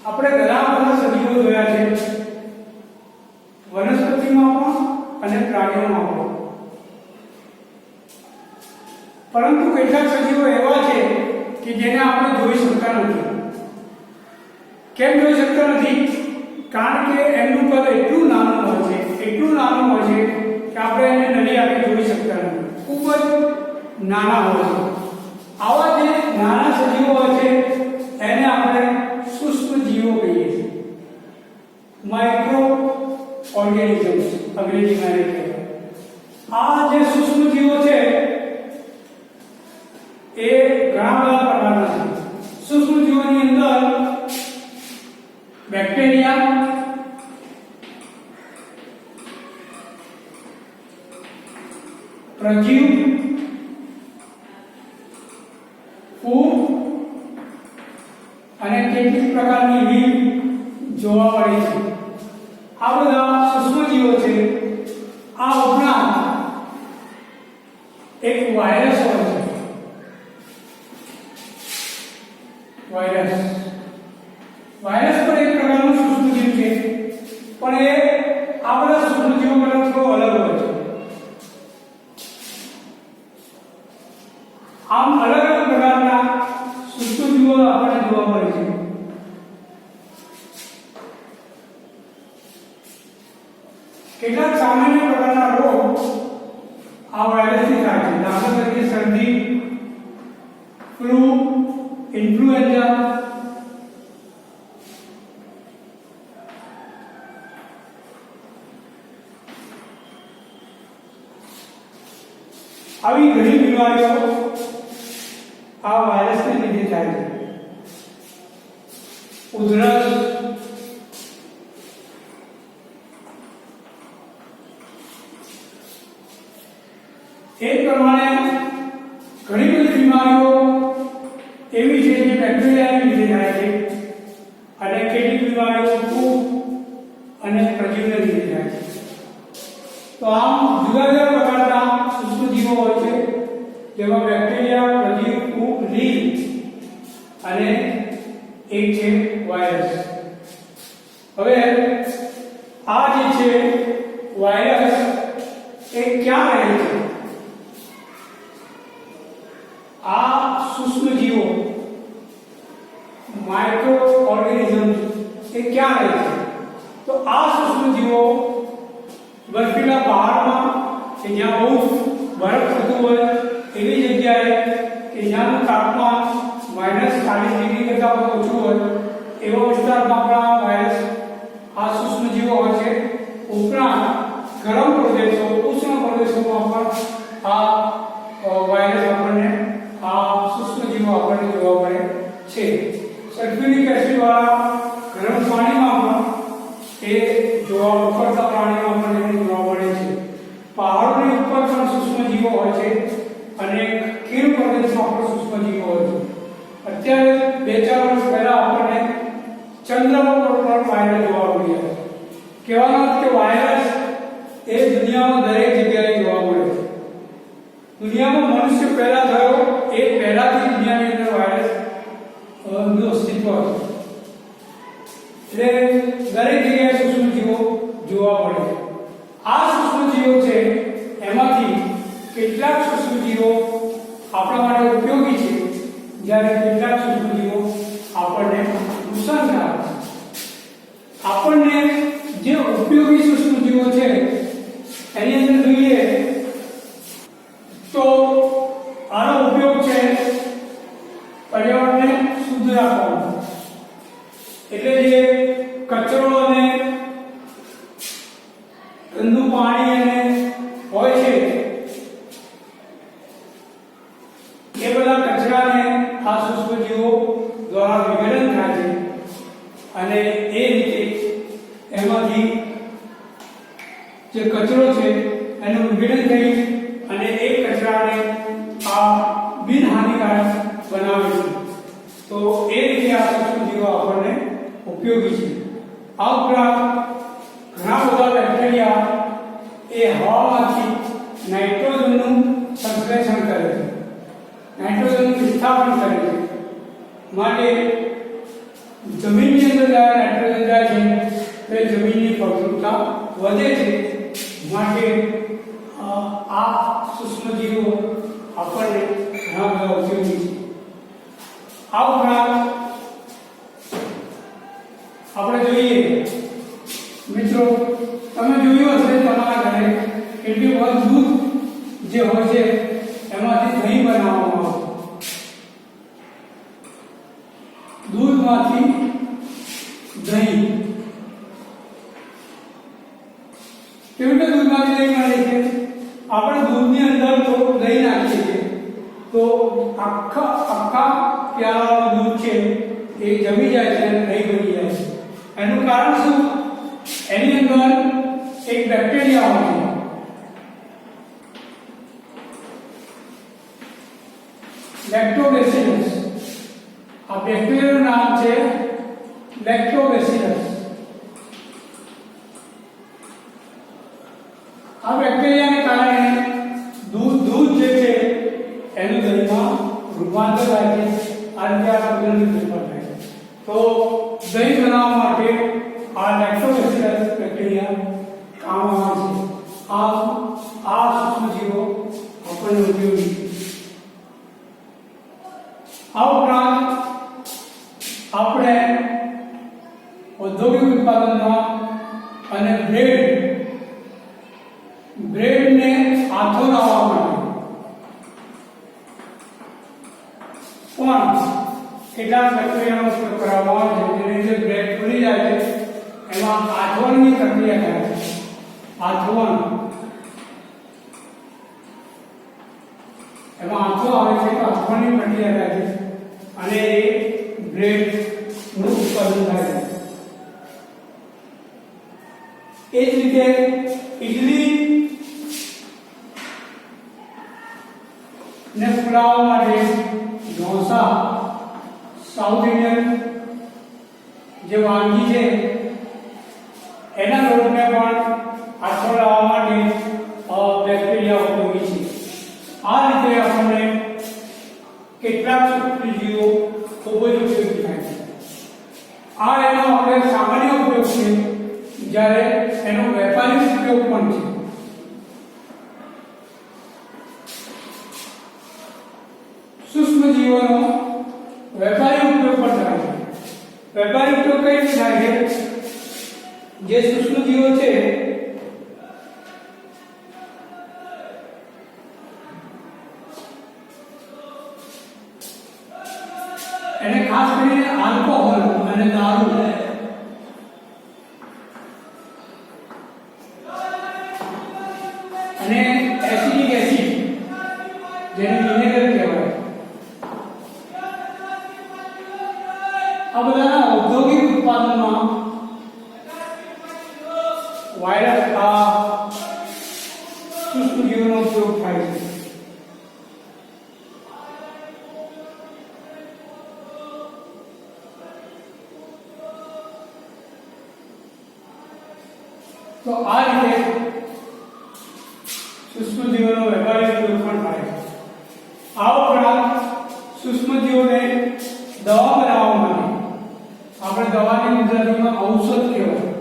આપણે ઘણા બધા સજીવો જોયા છે, વનસ્પતિમાં પણ અને પ્રાણીઓમાં પણ. પરંતુ કેટલાક સજીવો એવા છે કે જેને આપણે જોઈ શકતા નથી. કેમ જોઈ શકતા નથી? કારણ કે એમનું કદ એટલું નાનું હોય છે, એટલું નાનું હોય છે કે આપણે એને નરી આંખે જોઈ શકતા નથી. ખૂબ જ નાના હોય છે. આવા જે નાના સજીવો હોય છે એને આપણે સૂક્ષ્મ જીવો કહીએ છીએ. માઇક્રો ઓર્ગેનિઝમ્સ અંગ્રેજીમાં એને કહેવાય. આ જે સૂક્ષ્મ જીવો છે એ ઘણા બધા પ્રકારના છે. સૂક્ષ્મ જીવોની અંદર બેક્ટેરિયા, પ્રજીવ, ફૂગ અને કેટલીક પ્રકારની જીવ જોવા મળે છે. આ બધા સૂક્ષ્મ જીવો છે. આ ઉપરાંત એક વાયરસ હોય છે. વાયરસ પણ એક પ્રકારનું સૂક્ષ્મ જીવ છે, પણ એ આ બધા સૂક્ષ્મ જીવો કરતા થોડો અલગ હોય છે. આમ અલગ અલગ પ્રકારના સૂક્ષ્મ જીવો આપણને જોવા મળે છે. કેટલાક સામાન્ય પ્રકારના રોગ આ વાયરસથી થાય છે. દાખલા તરીકે શરદી, ફ્લૂ, ઇન્ફ્લુએન્ઝા. આવી ઘણી બીમારીઓ આ વાયરસને લીધે થાય છે. ઉધરસ, એ પ્રમાણે ઘણી બધી બીમારીઓ એવી છે જે બેક્ટેરિયાને લીધે થાય છે અને કેટલીક બીમારીઓ ફૂગ અને પ્રજીવને લીધે થાય છે. તો આમ જુદા જુદા પ્રકારના સૂક્ષ્મ જીવો હોય છે, જેમાં બેક્ટેરિયા, પ્રજીવ, ફૂગ, લીલ અને એક છે વાયરસ. હવે આ જે છે વાયરસ એ ક્યાં રહે છે? આ સૂક્ષ્મ જીવો માઇક્રો ઓર્ગેનિઝમ્સ એ ક્યાં રહે છે? તો આ સૂક્ષ્મ જીવો બર્ફીલા પહાડમાં કે જ્યાં બહુ બરફ થતું હોય એવી જગ્યાએ કે જ્યાંનું તાપમાન -40 ડિગ્રી કરતાં પણ ઓછું હોય એવા વિસ્તારમાં આપણા વાયરસ આ સૂક્ષ્મ જીવો હોય છે. ઉપરાંત ગરમ પ્રદેશો, ઉષ્ણ પ્રદેશોમાં પણ આ વાયરસ આપણને, આ સૂક્ષ્મ જીવો આપણને જોવા મળે છે. સલ્ફ્યુરિક એસિડ વાળા ગરમ પાણીમાં પણ એ જોવા ઉકળતા પ્રાણીમાં પણ એને જોવા મળે છે. પહાડોની ઉપર પણ સૂક્ષ્મ જીવો હોય છે અને ખીણ પ્રદેશમાં પણ સૂક્ષ્મ જીવો હોય છે. અત્યારે 2-4 વર્ષ પહેલા આપણને ચંદ્ર પર પણ વાયરસ જોવા મળ્યા. કહેવાનો અર્થ કે વાયરસ એ દુનિયામાં દરેક જગ્યાએ જોવા મળે છે. દુનિયામાં મનુષ્ય પહેલા થયો એ પહેલાથી દુનિયાની અંદર વાયરસ નું અસ્તિત્વ હતું. એટલે દરેક જગ્યાએ સૂક્ષ્મ જીવો જોવા મળે છે. આ સૂક્ષ્મ જીવો છે એમાંથી કેટલાક સૂક્ષ્મ જીવો આપણા માટે ઉપયોગી છે, જ્યારે કેટલાક સૂક્ષ્મ જીવો આપણને નુકસાનકારક છે. આપણને જે ઉપયોગી સૂક્ષ્મ જીવો છે એની અંદર જોઈએ તો આનો ઉપયોગ છે પર્યાવરણને શુદ્ધ રાખવાનો. એટલે જે કચરો અને ગંદુ પાણી અને હોય છે એ બધા કચરાને આ સૂક્ષ્મ જીવો દ્વારા વિઘટન થાય છે અને એ રીતે એમાંથી જે કચરો છે એનું વિઘટન થઈ અને એ કચરાને આ બિનહાનિકારક બનાવે છે. તો એ રીતે આ સૂક્ષ્મ જીવો આપણને ઉપયોગી છે. આ ઉપરાંત ઘણા બધા બેક્ટેરિયા એ હવામાંથી નાઇટ્રોજનનું સંશ્લેષણ કરે છે, નાઇટ્રોજનનું વિસ્થાપન કરે છે. માટે જમીનની અંદર જ્યારે નાઇટ્રોજન જાય છે તો એ જમીનની ફળદ્રુપતા વધે છે, માટે આ સૂક્ષ્મજીવો આપણને ઘણા બધા ઉપયોગી છે. આ ઉપરાંત આપણે જોઈએ મિત્રો, તમે જોયું હશે તમારા ઘરે કેટલી વખત દૂધ જે હોય છે એમાંથી દહીં બનાવવામાં આવે. દૂધમાંથી દહીં કેવી રીતે દૂધમાંથી દહીં બને છે? આપણે દૂધની અંદર થોડું દહીં નાખીએ છીએ તો આખા પ્યાલાનું દૂધ છે એ જમી જાય છે અને દહીં બની જાય છે. એનું કારણ શું? એની અંદર એક બેક્ટેરિયા હોય છે, લેક્ટોબેસિલસ. આ બેક્ટેરિયાનું નામ છે લેક્ટોબેસિલસ. આ બેક્ટેરિયાને કારણે દૂધ જે છે એનું દહીંમાં રૂપાંતર થાય છે. આ રીતે આ કુદરતી ફેરફાર થાય છે. તો દહીં બનાવવા માટે આ લેક્ટોબેસિલસ બેક્ટેરિયા કામ આવે છે. આ સૂક્ષ્મજીવો આપણને ઉપયોગી છે. આ ઉપરાંત આપણે ઔદ્યોગિક ઉત્પાદનમાં અને બ્રેડને હાથો લાવવા માટે પણ કેટલાક બેક્ટેરિયાનો ઉપયોગ કરવામાં આવે છે, જેની જે બ્રેડ બની જાય છે એમાં આથવણની પ્રક્રિયા થાય છે. એમાં આથો આવે છે તો આથવણની પ્રક્રિયા થાય છે અને એ બ્રેડનું ઉત્પાદન થાય છે. એ જ રીતે ઇડલી ને ફુલાવવા માટે ઢોસા, સાઉથ ઇન્ડિયન જે વાનગી છે એના લોટને પણ આથો લાવવા માટે બેક્ટેરિયા ઉપયોગી છે. આ રીતે આપણને કેટલાક સૂક્ષ્મજીવો ખૂબ જ ઉપયોગી થાય છે. આ એનો આપણે સામાન્ય ઉપયોગ છે, જ્યારે એનો વેપારિક ઉપયોગ પણ છે. સૂક્ષ્મજીવોનો વેપારિક ઉપયોગ પણ થાય છે. વેપારિક ઉપયોગ કઈ રીતે થાય છે? જે સૂક્ષ્મજીવો છે એને ખાસ કરીને આલ્કોહોલ અને દારૂ અને એસિડિક એસિડ જેને વિનેગર કહેવાય, આ બધાના ઔદ્યોગિક ઉત્પાદનમાં સૂક્ષ્મજીવોનો ઉપયોગ થાય છે. તો આ રીતે સૂક્ષ્મજીવોનો વેપારિક ઉપયોગ પણ થાય છે. આ ઉપરાંત સૂક્ષ્મજીવોને દવા બનાવવા માટે આપણે દવાને ગુજરાતીમાં ઔષધ કહેવાય.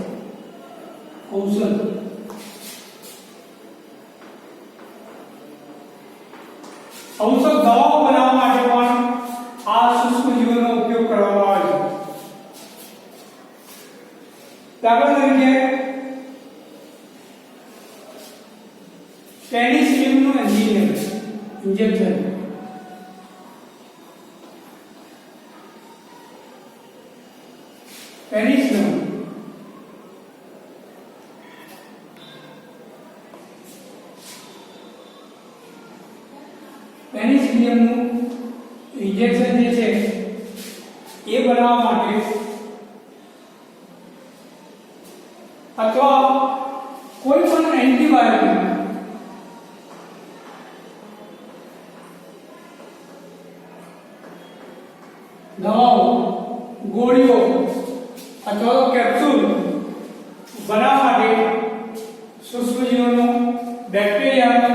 ઔષધ દવાઓ બનાવવા માટે પણ આ સૂક્ષ્મજીવોનો ઉપયોગ કરવામાં આવે છે. દાખલા તરીકે પેનિસિલિનનું ઇન્જેક્શન પેનિસિલિનનું ઇન્જેક્શન જે છે એ બનાવવા માટે અથવા કોઈ પણ એન્ટીબાયોટિક દવાઓ, ગોળીઓ અથવા તો કેપ્સ્યુલ બનાવવા માટે સૂક્ષ્મજીવોનો બેક્ટેરિયાનો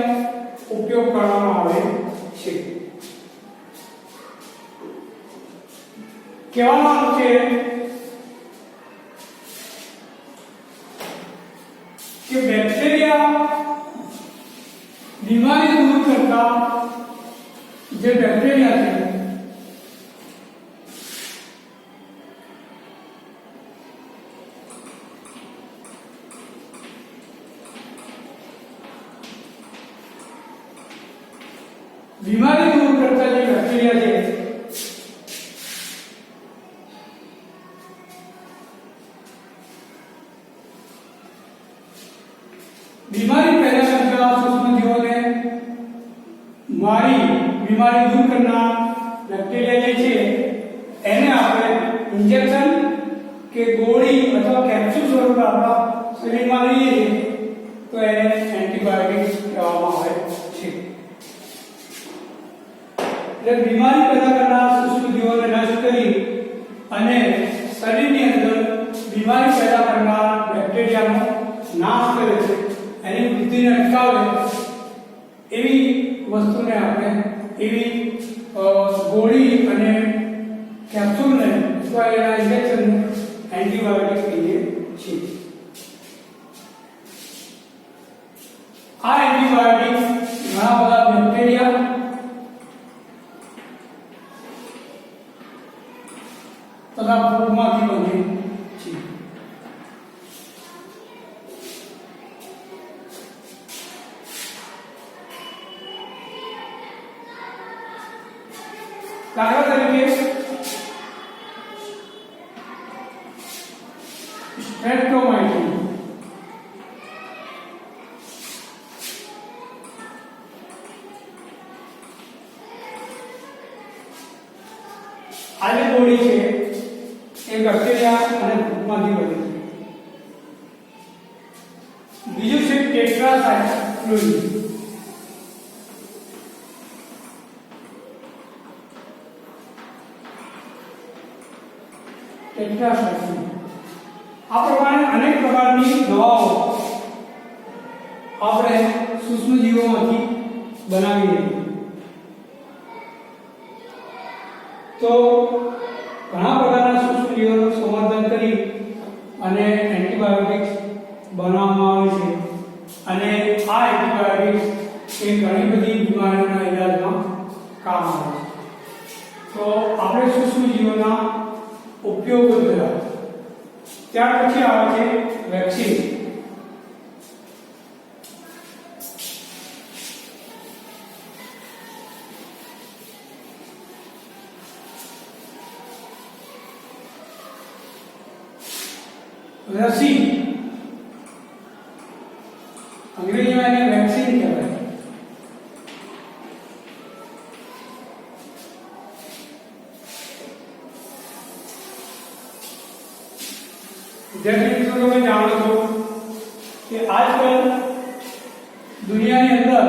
ઉપયોગ કરવામાં આવે છે. કહેવાનો અર્થ છે बीमारी दूर करता जो बैक्टीरिया है बीमारी दूर करता जो बैक्टीरिया है बीमारी पैदा करता सूक्ष्म जीवों ने मारी बीमारी दूर करना बैक्टीरिया जे छे एने आपणे इंजेक्शन के गोળી अथवा कैप्सूल स्वरूपे आपણા શરીરમાં લઈએ તો એને એન્ટીબાયોટિક્સ કહેવામાં આવે છે એટલે બીમારી पैदा करना सूक्ष्म जीवों ने नष्ट करी અને શરીરની અંદર બીમારી पैदा करना બેક્ટેરિયાનો નાશ કરે છે એની વૃદ્ધિને અટકાવે એવી વસ્તુને આપણે એવી ગોળી અને કેપ્સ્યુલને અથવા એના ઇન્જેક્શનને એન્ટીબાયોટિક કહીએ છીએ આ એન્ટીબાયોટિક ઘણા બધા બેક્ટેરિયા તથા ફૂગમાંથી બને છે दाखला तरीके स्ट्रेप्टोमाइसिन આ જે ગોળી છે એ બેક્ટેરિયા અને ફૂગમાંથી બને છે બીજું છે ટેટ્રાસાયક્લોઝિન ટેટ્રાસાયક્લોઝિન આ પ્રમાણે અનેક પ્રકારની દવાઓ આપણે સૂક્ષ્મજીવોમાંથી બનાવી છે તો ઘણા પ્રકારના સૂક્ષ્મજીવોનું સંવર્ધન કરી અને એન્ટીબાયોટિક્સ બનાવવામાં આવે છે અને આ એન્ટીબાયોટિક્સ એ ઘણી બધી બીમારીઓના ઇલાજમાં કામ આવે છે તો આપણે સૂક્ષ્મજીવોના ઉપયોગો જોયા ત્યાર પછી આવે છે વેક્સિન रसी अंग्रेजी में इन्हें वैक्सीन कहते हैं जैसे में जानो छो कि आजकल दुनिया के अंदर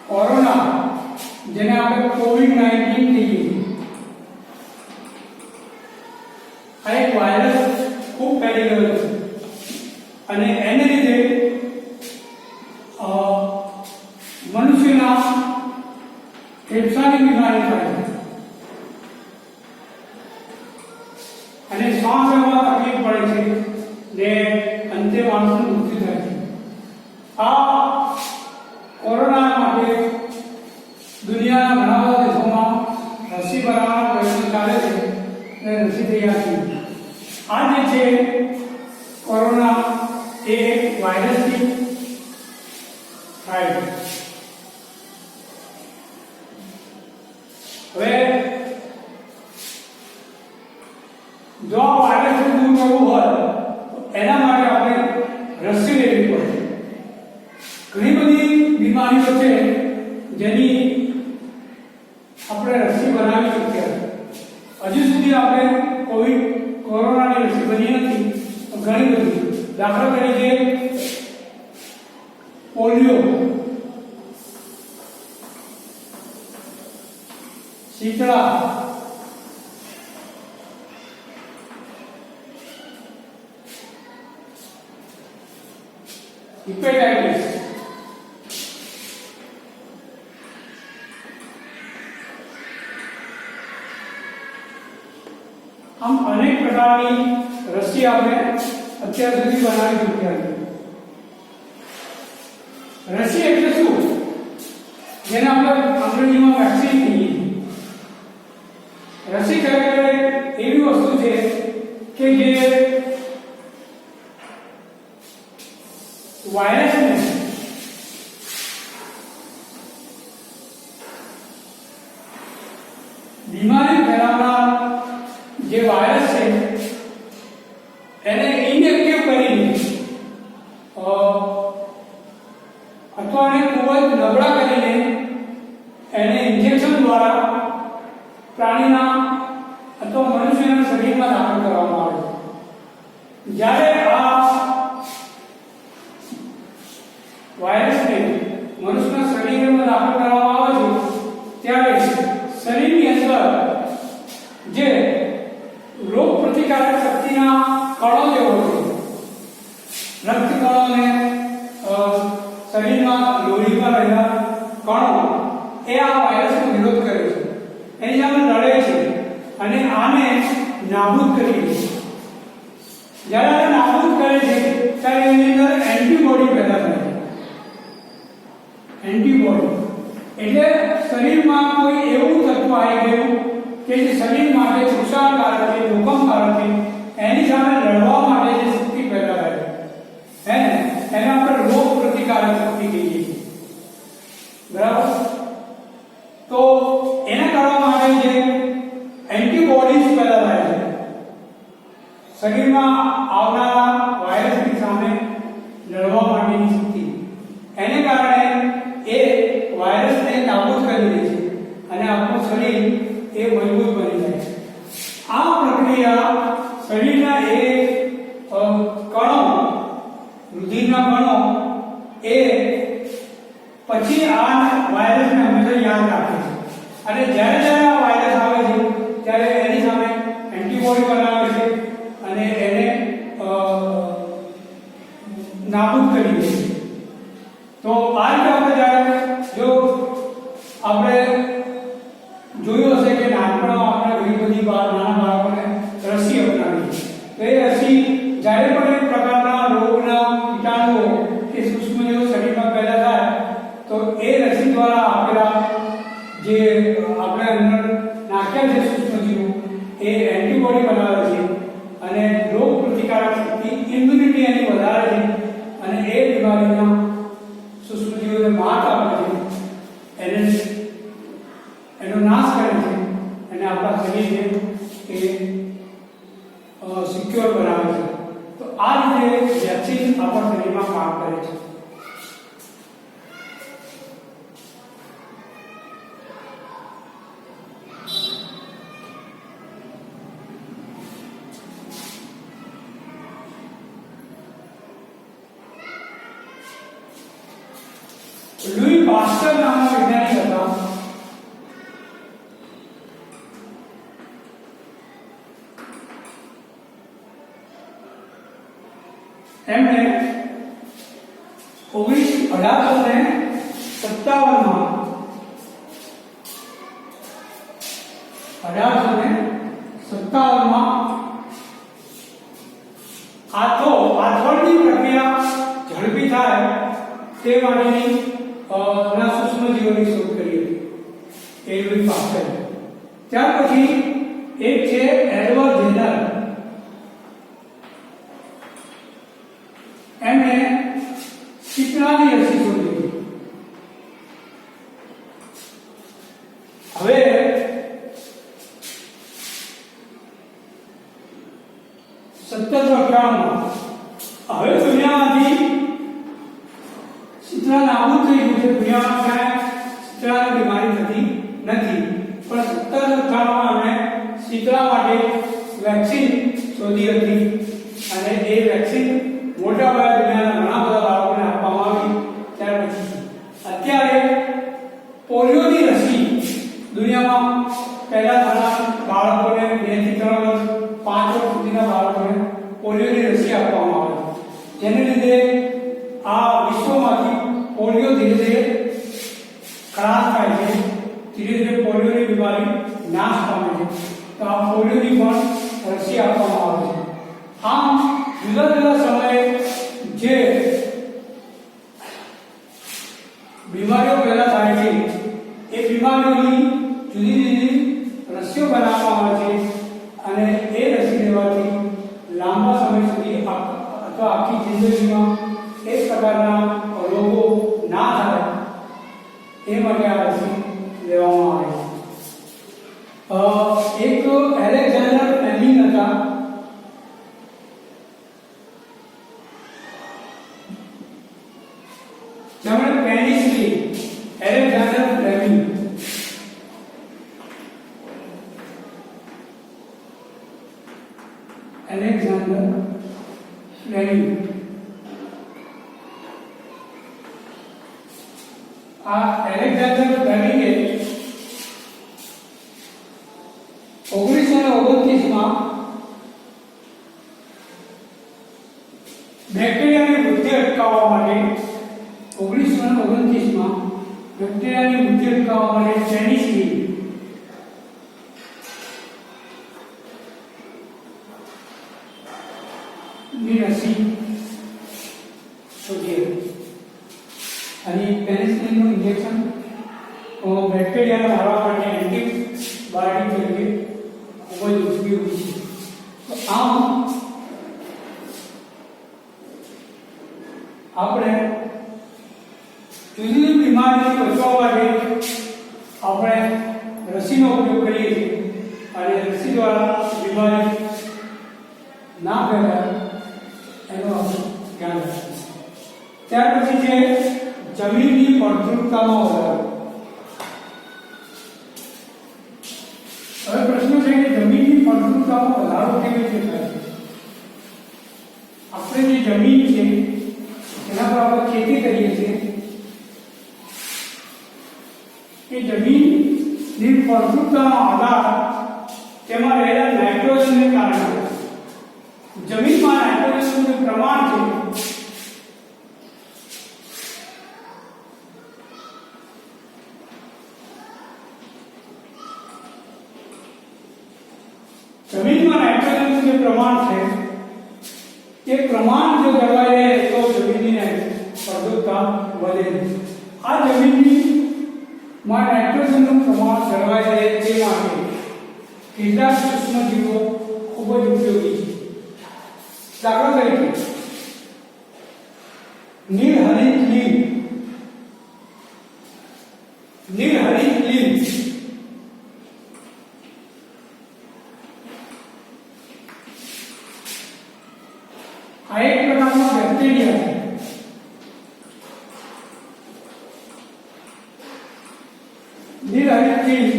कोरोना जेने આપણે कोविड-19 કહીએ આ એક વાયરસ ખૂબ ફેલી ગયો છે અને એને લીધે મનુષ્યના ફેફસાની બીમારી થાય છે અને શ્વાસ લેવામાં તકલીફ પડે છે ને અંતે માણસનું મૃત્યુ થાય છે આ કોરોના માટે દુનિયાના ઘણા બધા દેશોમાં રસી બનાવવાના પ્રયત્નો ચાલે છે અને રસી તૈયાર થઈ આ જે છે કોરોના એ એક વાયરસથી થાય છે હવે જો આ વાયરસને દૂર કરવું હોય તો એના માટે આપણે રસી લેવી પડે ઘણી બધી બીમારીઓ છે જેની આપણે રસી બનાવી શકીએ હજુ સુધી આપણે કોરોનાની રસી બની નથી ઘણી બધી દાખલા તરીકે પોલિયો શીતળા हेपेटाइटिस हम अनेक प्रकार की रसी आपने અત્યાર સુધી બનાવી ચૂક્યા છે રસી એટલે શું? જેને આપણે અંગ્રેજીમાં વેક્સિન કહીએ. રસી ખરેખર એવી વસ્તુ છે કે જે વાયરસને બીમારી ફેલાવનાર જે વાયરસ છે એને ઇનએક્ટિવ કરીને અથવા એને ખૂબ જ નબળા કરીને એને ઇન્જેક્શન દ્વારા પ્રાણીના અથવા મનુષ્યના શરીરમાં દાખલ કરવામાં આવે છે. જ્યારે આ વાયરસને મનુષ્યના શરીરમાં દાખલ કરવામાં આવે છે ત્યારે શરીરની અંદર જે રોગ પ્રતિકારક શક્તિના કણો જે હોય છે, રક્ત કણો અને શરીરમાં લોહીમાં રહેલા કણો એ આ વાયરસનો વિરોધ કરે છે, એની સામે લડે છે અને આને નાબૂદ કરી દે છે. જ્યારે આ નાબૂદ કરે છે ત્યારે એની અંદર એન્ટીબોડી પેદા થાય છે. એન્ટીબોડી એટલે શરીરમાં કોઈ એવું તત્વ આવી ગયું કે જે શરીર માટે નુકસાનકારક છે, જોખમકારક છે, એની સામે લડવા માટે જે શક્તિ પેદા થાય છે એને આપણે રોગ પ્રતિકારક શક્તિ કહીએ છીએ. બરાબર? તો એને કરવા માટે જે એન્ટીબોડીઝ પેદા થાય છે શરીરમાં આવનારા વાયરસની સામે લડવા માટેની શક્તિ, એને કારણે એ વાયરસને નાબૂદ કરી દે છે અને આપણું શરીર એ મજબૂત બની જાય છે. આ પ્રક્રિયા શરીરના એ કણો, રુધિરના કણો એ પછી આ વાયરસને હંમેશા યાદ રાખે છે અને જ્યારે જ્યારે આ વાયરસ આવે છે ત્યારે એની સામે એન્ટીબોડી બનાવે છે અને એને નાબૂદ કરી દે છે. તો આ રીતે આપણે જ્યારે જો આપણે જોયું હશે કે નાનપણમાં આપણે ઘણી બધી નાના બાળકોને રસી અપનાવી, તો એ રસી જ્યારે પણ એક પ્રકારના રોગના કીટાણુઓ કે સૂક્ષ્મજીવો શરીરમાં પેદા થાય તો એ રસી દ્વારા આપેલા જે આપણે અંદર નાખ્યા છે સૂક્ષ્મજીવો એ એન્ટીબોડી બનાવે છે અને રોગ પ્રતિકારક શક્તિ, ઇમ્યુનિટી એની વધારે છે અને એ બીમારીના સૂક્ષ્મજીવોને માત આપે છે, એનો નાશ કરે છે અને આપણા શરીરને એ સિક્યોર બનાવે છે. તો આ રીતે વેક્સિન આપણા શરીરમાં કામ કરે છે. લुई પાસ્ટર નામના વૈજ્ઞાનિક હતા. એમણે 1857માં આથોડની પ્રક્રિયા ઝડપી થાય તે માટેની સૂક્ષ્મજીવોની શોધ કરી હતી. એ લुई પાસ્ટર. ત્યાર પછી એક છે એડવર્ડ જેનર. એમણે શીતળાની રસી શોધી હતી. હવે 1798 હવે દુનિયામાંથી શીતળા નાબૂદ થઈ ગયું છે. દુનિયામાં ક્યાંય શીતળાની બીમારી થતી નથી, પણ 1798 એમણે શીતળા માટે વેક્સિન શોધી હતી અને એ વેક્સિન મોટા પાયે દુનિયાના ઘણા બધા બાળકોને આપવામાં આવી. ત્યાર પછી અત્યારે પોલિયોની રસી દુનિયામાં પહેલા થનાર બાળકોને 2 થી 3 વર્ષ 5 વર્ષ સુધીના બાળકોને પોલિયોની રસી આપવામાં આવે, જેને લીધે આ વિશ્વમાંથી પોલિયો ધીરે ધીરે ખલાસ થાય છે, ધીરે ધીરે પોલિયોની બીમારી નાશ પામે છે. તો આ પોલિયોની પણ રસી આપવામાં આવે છે. આમ જુદા જુદા સમયે જે બીમારીઓની જુદી જુદી રસીઓ બનાવવામાં આવે છે અને એ રસી લેવાથી લાંબા સમય સુધી અથવા આખી જિંદગીમાં એ પ્રકારના રોગો ના થાય એ માટે આ રસી લેવામાં આવે છે. એક એલેક્ઝાન્ડર ફ્લેમિંગ હતા. જેમણે પેનિસિલિન એલેક્ઝાન્ડર ફ્લેમિંગ આ એલેક્ઝાન્ડર ફ્લેમિંગે 1929 માં બેક્ટેરિયાની વૃદ્ધિ અટકાવવા માટે 1929 માં બેક્ટેરિયાની વૃદ્ધિ અટકાવવા માટે પેનિસિલિન ની રસી શોધી અને પેનિસિલિનનું ઇન્જેક્શન બેક્ટેરિયાને મારવા માટે એન્ટીબાયોટિક તરીકે ખૂબ જ ઉપયોગી છે. તો આમ આપણે જુદી જુદી બીમારીથી બચવા માટે આપણે રસીનો ઉપયોગ કરીએ છીએ અને રસી દ્વારા બીમારી ના ફેલાય એનો આપણે ધ્યાન રાખીએ. ત્યાર પછી છે જમીનની ફળદ્રુપતામાં વધારો. હવે પ્રશ્ન છે કે જમીનની ફળદ્રુપતામાં વધારો કેવી રીતે થાય છે? આપણે જે જમીન છે એના પર આપણે ખેતી કરીએ છીએ એ જમીનની ફળદ્રુપતાનો આધાર તેમાં રહેલા નાઇટ્રોજનને કારણે. જમીનમાં નાઇટ્રોજનનું જે પ્રમાણ છે જમીનમાં નાઇટ્રોજનનું જે પ્રમાણ છે એ પ્રમાણ જો જળવાઈ રહે તો જમીનની ફળદ્રુપતા વધે. આ જમીનમાં નાઇટ્રોજનનું પ્રમાણ જળવાઈ રહે તે માટે કેટલાક સૂક્ષ્મજીવો ખૂબ જ ઉપયોગી છે. દાખલા તરીકે નીલહરિત લીલ આ એક પ્રકારનો બેક્ટેરિયા છે. નીલહરિત લીલ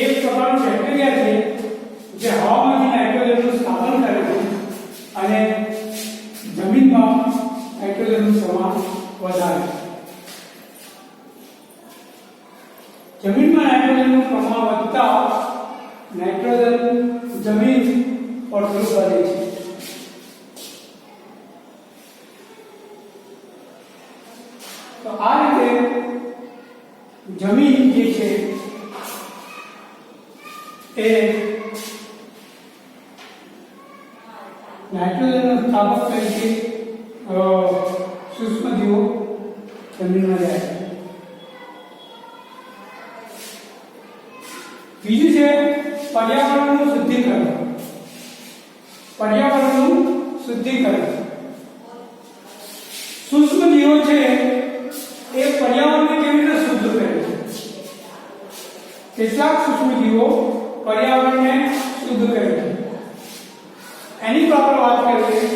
એક પ્રકારનું બેક્ટેરિયા છે જે હવામાંથી નાઇટ્રોજનનું સ્થાપન કરે છે અને જમીનમાં નાઇટ્રોજનનું પ્રમાણ વધારે. જમીનમાં નાઇટ્રોજનનું પ્રમાણ વધતા નાઇટ્રોજન જમીન ફળદ્રુપ બને છે. તો આ રીતે જમીન જે છે એ નાઇટ્રોજનનું સ્થાપક તરીકે સૂક્ષ્મજીવો જમીનમાં જાય છે. બીજું છે પર્યાવરણનું શુદ્ધિકરણ. સૂક્ષ્મજીવો છે એ પર્યાવરણને કેવી રીતે શુદ્ધ કરે છે? કેટલાક સૂક્ષ્મજીવો પર્યાવરણને શુદ્ધ કરે છે એની પર આપણે વાત કરીએ.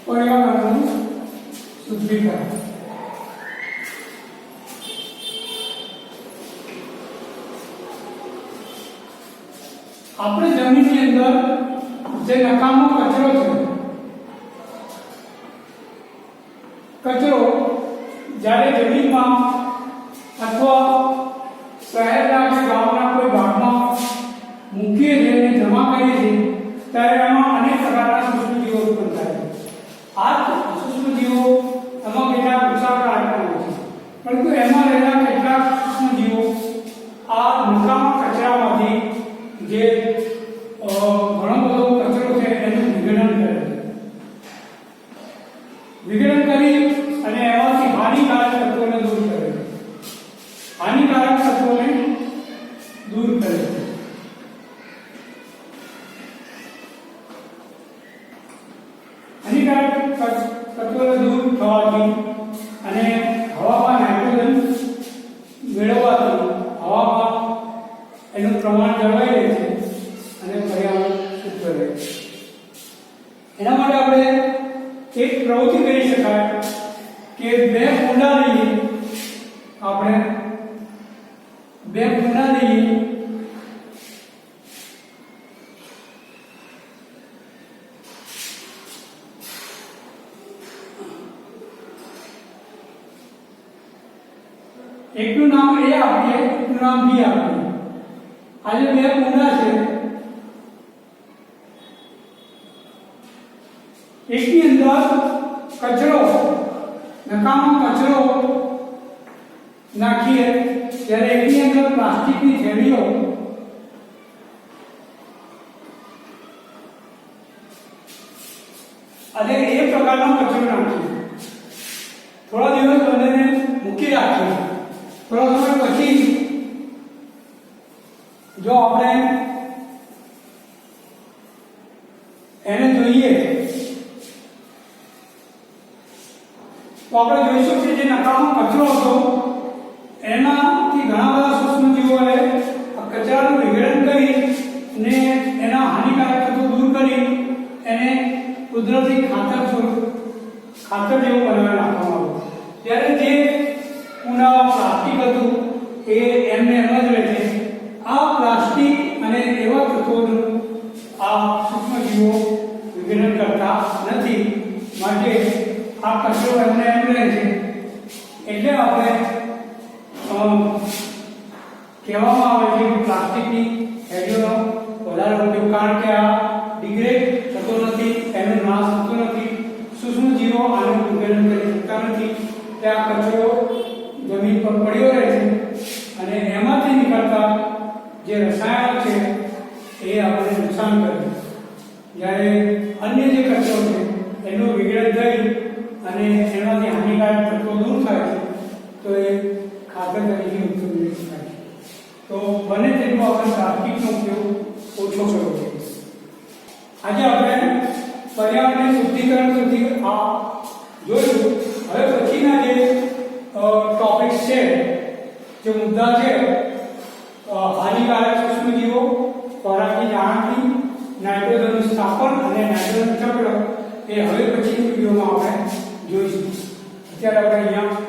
પર્યાવરણનું શુદ્ધિકરણ. આપણે જમીનની અંદર જે નકામો કચરો છે, કચરો જ્યારે જમીનમાં અથવા શહેરના કે ગામના કોઈ ભાગમાં મૂકીએ છીએ અને જમા કરીએ છીએ ત્યારે એમાં અનેક પ્રકારના સૂક્ષ્મજીવો ઉત્પન્ન થાય છે. આ સૂક્ષ્મજીવો એમાં કેટલાક નુકસાનકારક હોય છે, પરંતુ એમાં રહેલા કેટલાક સૂક્ષ્મજીવો આ નકામા કચરામાંથી જે ઘણો બધો કચરો છે એનું વિઘટન કરે છે. વિઘટન કરી અને એમાંથી હાનિકારક તત્વોને દૂર કરે છે. હાનિકારક તત્વોને દૂર કરે છે. હાનિકારક તત્વોને દૂર થવાથી અને હવામાં નાઇટ્રોજન મેળવવાથી હવામાં એનું પ્રમાણ જળવાઈ રહે છે અને પર્યાવરણ શુદ્ધ રહે છે. એના માટે આપણે એક પ્રવૃત્તિ કરી શકાય કે બે કુંડા લઈએ, આપણે બે કુંડા લઈએ એકનું નામ A આપીએ, એકનું નામ B આપીએ. આજે બે કુંડા છે, એકની અંદર કચરો નકામો કચરો નાખીએ ત્યારે એકની અંદર પ્લાસ્ટિકની થેલીઓ અને એ પ્રકારનો કચરો નાખીએ. થોડા દિવસ બંનેને મૂકી રાખીએ. થોડા સમય પછી જો આપણે એને જોઈએ તો આપણે જોઈશું કે જે નકામો કચરો હતો એનાથી ઘણા બધા સૂક્ષ્મજીવોએ આ કચરાનું વિઘટન કરી અને એના હાનિકારક તત્વો દૂર કરી એને કુદરતી ખાતર જેવું બનાવી નાખવામાં આવ્યું. ત્યારે જે કુંડામાં પ્લાસ્ટિક હતું એ એમને એમ જ રહે છે. આ પ્લાસ્ટિક અને એવા તત્વોનું આ સૂક્ષ્મજીવો વિઘટન કરતા નથી, માટે આ કચરો એમને એમ રહે છે. એટલે આપણે કહેવામાં આવે છે કે પ્લાસ્ટિકની થેલીઓનો વધારે ઉપયોગ, કારણ કે આ ડિગ્રેડ થતો નથી, એનો નાશ થતો નથી, સૂક્ષ્મજીવો આનું વિઘટન કરી શકતા નથી. ત્યાં કચરો જમીન પર પડ્યો રહે છે અને એમાંથી નીકળતા જે રસાયણો છે એ આપણને નુકસાન કરે છે. જ્યારે અન્ય જે કચરો છે એનું વિઘટન થઈ અને એમાંથી હાનિકારક તત્વો દૂર થાય છે તો એ ખાતર તરીકે ઉપયોગ લઈ શકાય છે. તો બને તેટલું આપણે પ્લાસ્ટિકનો ઉપયોગ ઓછો કરવો જોઈએ. આજે આપણે પર્યાવરણને શુદ્ધિકરણ સુધી આ જોયું. હવે પછીના જે ટોપિક્સ છે, જે મુદ્દા છે, હાનિકારક સૂક્ષ્મજીવો, ખોરાકની જાળવણી, નાઇટ્રોજનનું સ્થાપન અને નાઇટ્રોજન ચક્ર, એ હવે પછીની વિડીયોમાં આપણે જોઈશું. અત્યારે આપણે અહીંયા